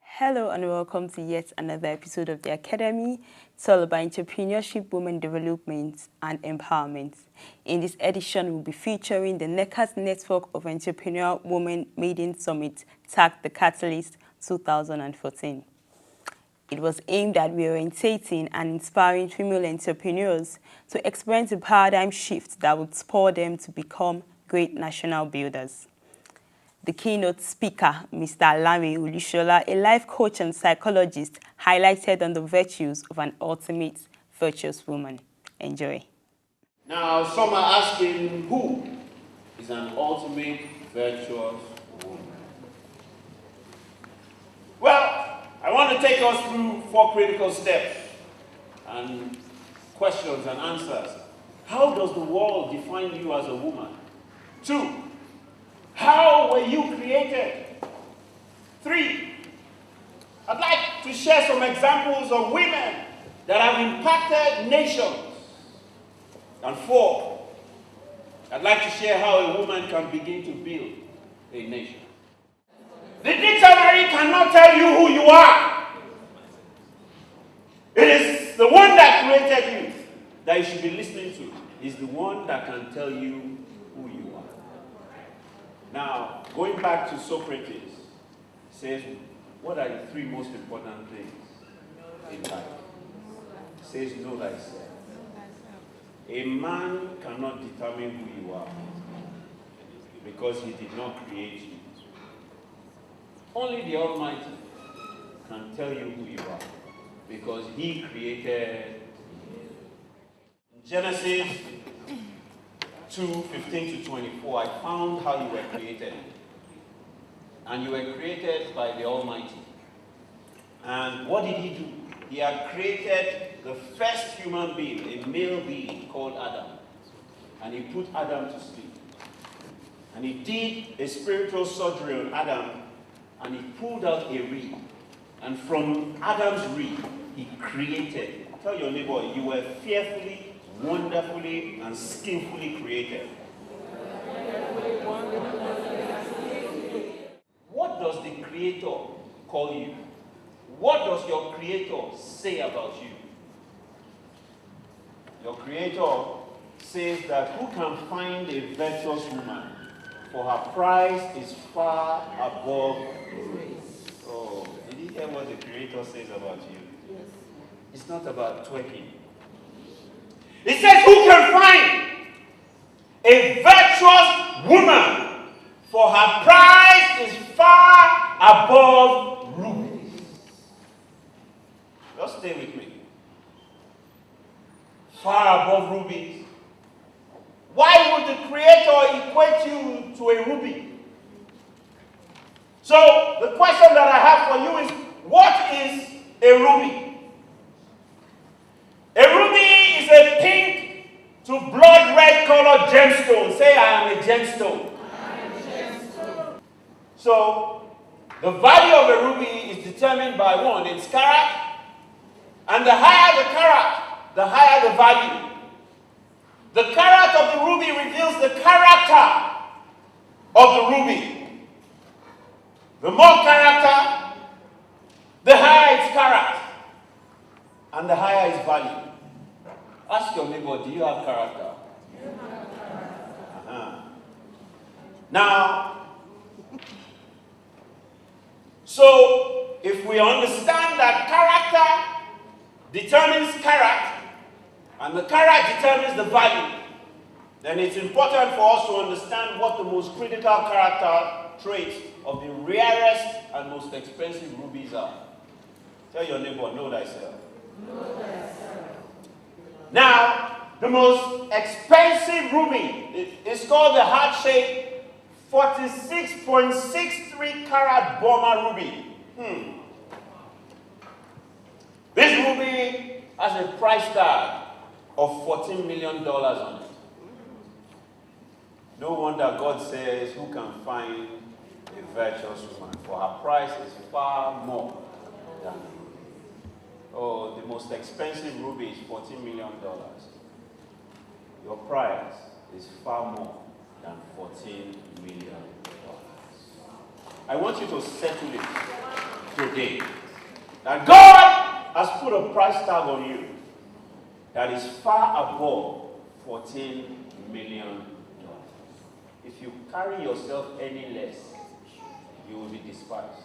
Hello and welcome to yet another episode of the Academy. It's all about entrepreneurship, women development and empowerment. In this edition, we'll be featuring the NECA'S Network of Entrepreneurial Women Maiden Summit, tagged the Catalyst 2014. It was aimed at re-orientating and inspiring female entrepreneurs to experience a paradigm shift that would spur them to become great national builders. The keynote speaker, Mr. Lanre Olusola, a life coach and psychologist, highlighted on the virtues of an ultimate virtuous woman. Enjoy. Now, some are asking, who is an ultimate virtuous woman? Well, I want to take us through 4 critical steps and questions and answers. How does the world define you as a woman? 2, how were you created? 3, I'd like to share some examples of women that have impacted nations. And 4, I'd like to share how a woman can begin to build a nation. The dictionary cannot tell you who you are. It is the one that created you that you should be listening to. It's the one that can tell you who you are. Now, going back to Socrates, says, what are the 3 most important things in life? It says, know thyself. A man cannot determine who you are because he did not create you. Only the Almighty can tell you who you are because he created you. In Genesis 2:15 to 24, I found how you were created. And you were created by the Almighty. And what did he do? He had created the first human being, a male being called Adam. And he put Adam to sleep. And he did a spiritual surgery on Adam, and he pulled out a rib. And from Adam's rib, he created. Tell your neighbor, you were fearfully, wonderfully and skillfully created. What does the Creator call you? What does your Creator say about you? Your Creator says that who can find a virtuous woman? For her price is far above grace. Oh, did you hear what the Creator says about you? Yes. It's not about twerking. It says, who can find a virtuous woman? For her price is far above rubies. Just stay with me. Far above rubies. Why would the Creator equate you to a ruby? So, the question that I have for you is, what is a ruby? A ruby is a pink to blood red colored gemstone. Say, I am a gemstone. I am a gemstone. So, the value of a ruby is determined by 1, its carat. And the higher the carat, the higher the value. The carat of the ruby reveals the character of the ruby. The more character, the higher its carat, and the higher its value. Ask your neighbor, do you have character? Now, so if we understand that character determines carat, and the carat determines the value, then it's important for us to understand what the most critical character traits of the rarest and most expensive rubies are. Tell your neighbor, know thyself. Know thyself. Now, the most expensive ruby is called the heart-shaped 46.63 carat Burma ruby. This ruby has a price tag of $14 million on it. No wonder God says, who can find a virtuous woman? For her price is far more than a ruby. Oh, the most expensive ruby is $14 million. your price is far more than $14 million. I want you to settle it today. That God has put a price tag on you that is far above $14 million. If you carry yourself any less, you will be despised.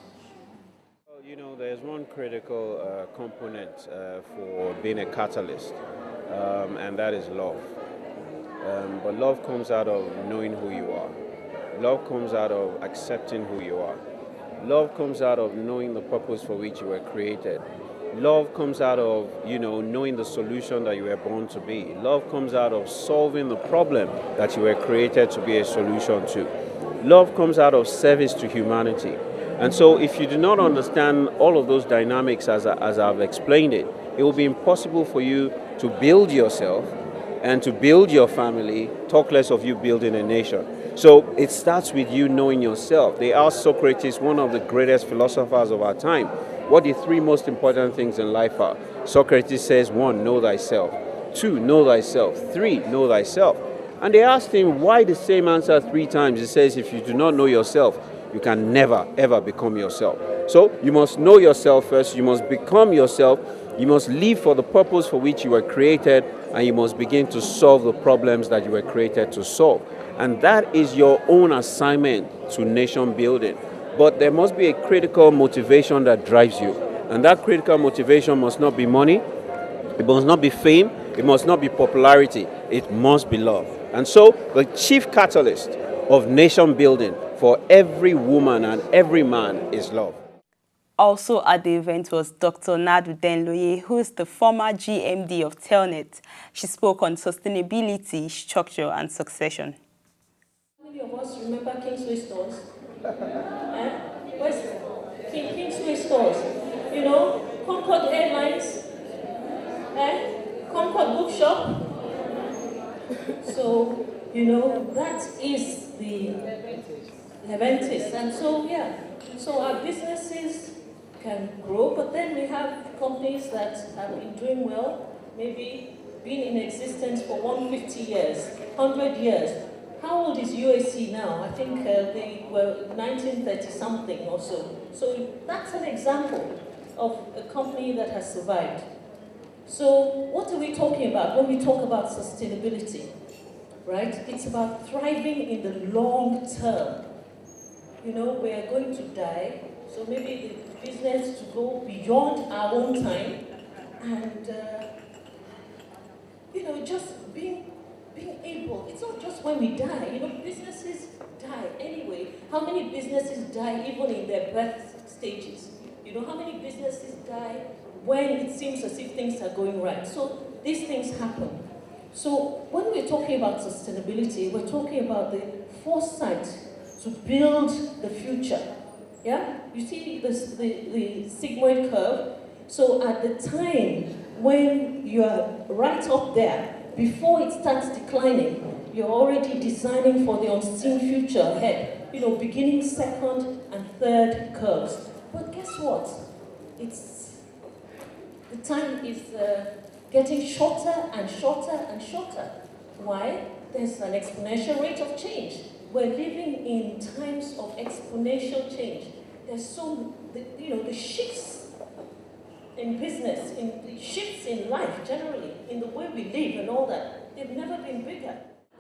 Well, you know, there's one critical component for being a catalyst, and that is love. But love comes out of knowing who you are. Love comes out of accepting who you are. Love comes out of knowing the purpose for which you were created. Love comes out of, knowing the solution that you were born to be. Love comes out of solving the problem that you were created to be a solution to. Love comes out of service to humanity. And so if you do not understand all of those dynamics as I've explained it, it will be impossible for you to build yourself and to build your family, talk less of you building a nation. So it starts with you knowing yourself. They asked Socrates, one of the greatest philosophers of our time, what the three most important things in life are. Socrates says, 1, know thyself. 2, know thyself. 3, know thyself. And they asked him why the same answer 3 times. He says, if you do not know yourself, you can never, ever become yourself. So you must know yourself first. You must become yourself. You must live for the purpose for which you were created, and you must begin to solve the problems that you were created to solve. And that is your own assignment to nation building. But there must be a critical motivation that drives you. And that critical motivation must not be money, it must not be fame, it must not be popularity, it must be love. And so the chief catalyst of nation building for every woman and every man is love. Also at the event was Dr. Nadu Denloye, who is the former GMD of Telnet. She spoke on sustainability, structure, and succession. How many of us remember Kingsway stores? Where's Kingsway stores? Concord Airlines, Concord Bookshop. So, that is the Leventis. And so, so our businesses can grow, but then we have companies that have been doing well, maybe been in existence for 150 years, 100 years. How old is UAC now? I think they were 1930-something or so. So that's an example of a company that has survived. So what are we talking about when we talk about sustainability? Right? It's about thriving in the long term. We are going to die, so maybe the business to go beyond our own time, and just being able. It's not just when we die. Businesses die anyway. How many businesses die even in their birth stages? How many businesses die when it seems as if things are going right? So these things happen. So when we're talking about sustainability, we're talking about the foresight to build the future. Yeah? You see the sigmoid curve? So at the time when you are right up there, before it starts declining, you're already designing for the unseen future ahead. Beginning second and third curves. But guess what? The time is getting shorter and shorter and shorter. Why? There's an exponential rate of change. We're living in times of exponential change. There's the shifts in business, in the shifts in life generally, in the way we live and all that, they've never been bigger.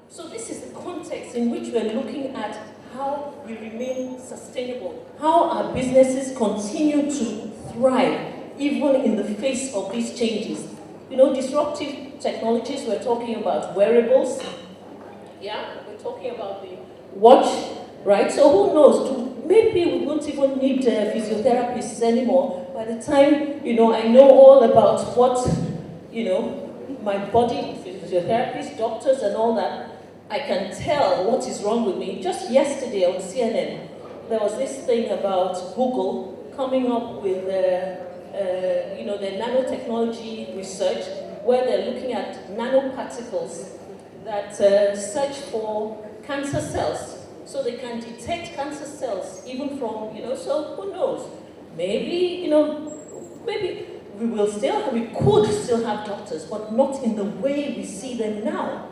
So this is the context in which we're looking at how we remain sustainable, how our businesses continue to thrive, even in the face of these changes. Disruptive technologies, we're talking about wearables, we're talking about the watch, right? So who knows, maybe we won't even need physiotherapists anymore. By the time, I know all about what, my body, physiotherapists, doctors and all that, I can tell what is wrong with me. Just yesterday on CNN, there was this thing about Google coming up with, the nanotechnology research, where they're looking at nanoparticles that search for cancer cells. So they can detect cancer cells even from, so who knows? Maybe, maybe we could still have doctors, but not in the way we see them now.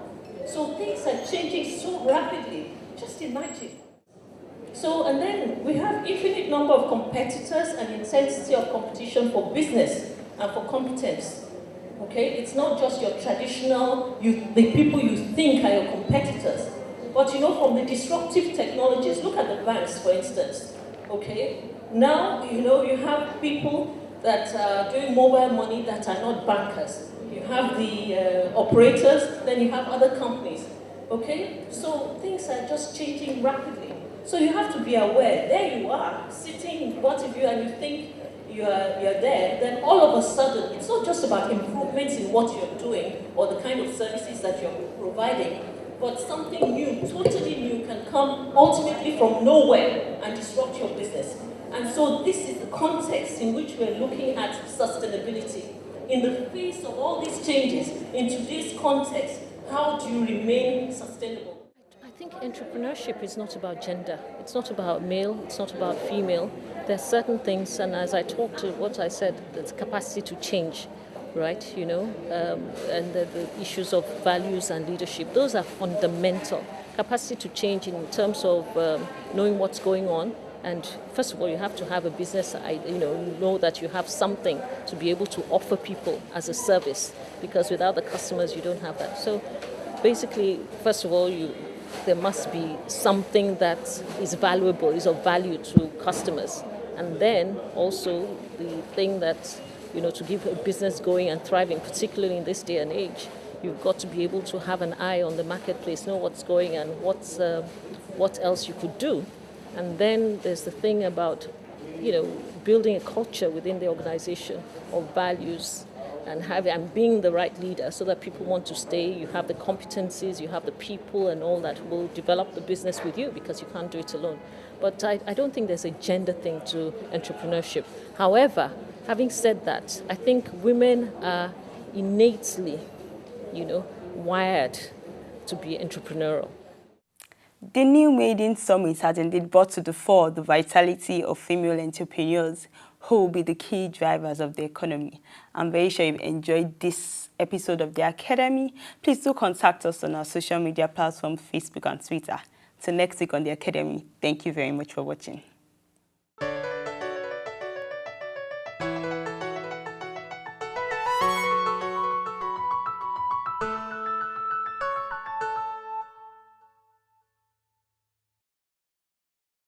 So things are changing so rapidly. Just imagine. So, and then we have infinite number of competitors and intensity of competition for business and for competence. Okay, it's not just your traditional, the people you think are your competitors. But you know, from the disruptive technologies, look at the banks, for instance. Okay, now, you know, you have people that are doing mobile money that are not bankers. You have the operators, then you have other companies. Okay, so things are just changing rapidly. So you have to be aware. There you are, sitting in front of you, and you think you're there. Then all of a sudden, it's not just about improvements in what you're doing or the kind of services that you're providing, but something new, totally new, can come ultimately from nowhere and disrupt your business. And so this is the context in which we're looking at sustainability. In the face of all these changes, in today's context, how do you remain sustainable? I think entrepreneurship is not about gender. It's not about male. It's not about female. There are certain things, and as I talked to what I said, the capacity to change, right? You know, and the issues of values and leadership. Those are fundamental. Capacity to change in terms of knowing what's going on. And first of all, you have to have a business, know that you have something to be able to offer people as a service, because without the customers, you don't have that. So basically, first of all, there must be something that is valuable, is of value to customers. And then also the thing that, you know, to keep a business going and thriving, particularly in this day and age, you've got to be able to have an eye on the marketplace, know what's going and what else you could do. And then there's the thing about, you know, building a culture within the organization of values and being the right leader so that people want to stay. You have the competencies, you have the people and all that will develop the business with you, because you can't do it alone. But I don't think there's a gender thing to entrepreneurship. However, having said that, I think women are innately, you know, wired to be entrepreneurial. The new Maiden Summit has indeed brought to the fore the vitality of female entrepreneurs who will be the key drivers of the economy. I'm very sure you've enjoyed this episode of the Academy. Please do contact us on our social media platforms, Facebook and Twitter. Till next week on the Academy, thank you very much for watching.